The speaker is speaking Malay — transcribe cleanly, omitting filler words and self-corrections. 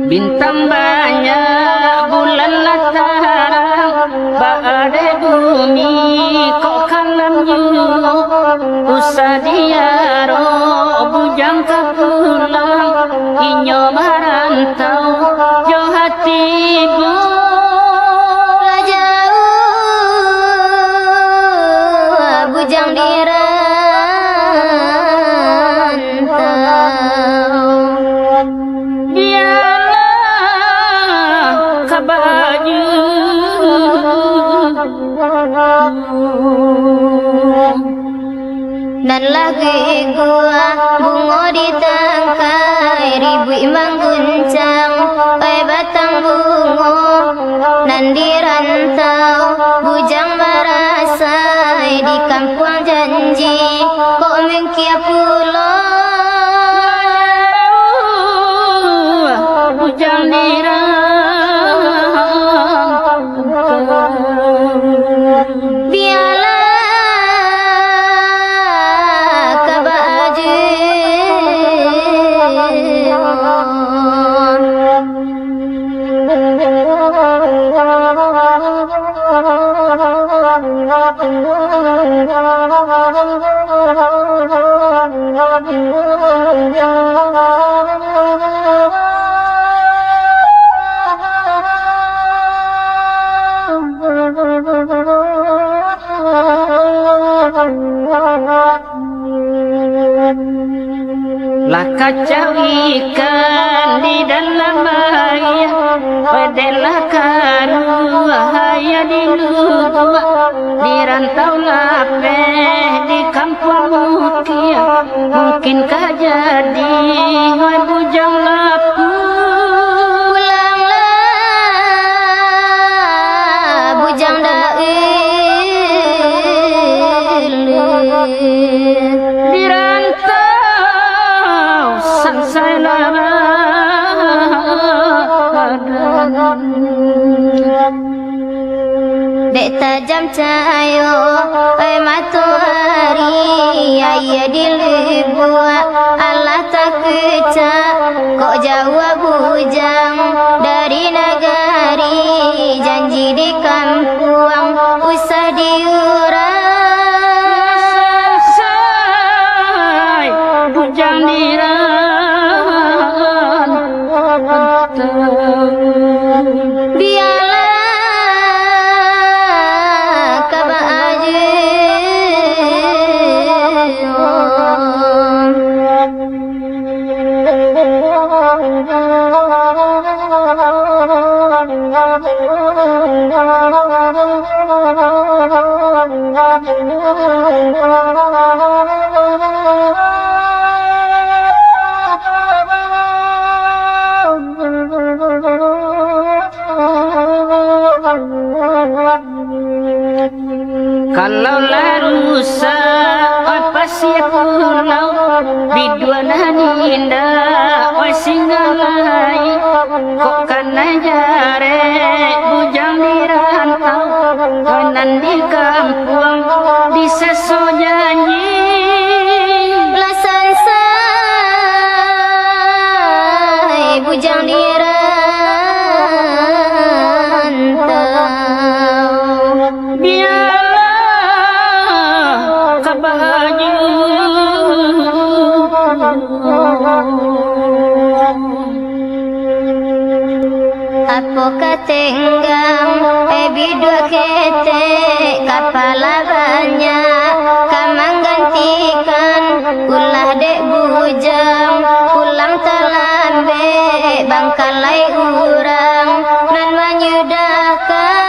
Bintang banyak, bulan latarang, badai bumi kok kalam juga. Usah diaro bujang kapulang, inyo marantau jo hatimu. Jauh bujang dirantau, baju dan lagi gua bungo di tangkai ribu imang guncang batang bungo nan dirantau bujang marasai di kampung janji kok mengkia pulau bujang lah kacau ikan di dalam air, pedelah karuahaya di luar, di rantau lapeh di kampung mukia, mungkinkah jadi wahai bujang lapu. Pulanglah bujang dek tajam cahayo matahari ayah di lebuak Allah tak kecak kok jauh bujang dari nagari janji di kampung usah diurang selesai bujang biarlah kabar aja kalau larusa apa sih pulau biduana ninda oi singalai kok kana jare bujang dirantau kanan di kampung di seso janji belasan say bujang dirantau biarlah kabaju apa katenggang bidua kete kapala banyak kamang gantikan ulah dek bujang pulang talambe bangkalai urang nan menyudahkan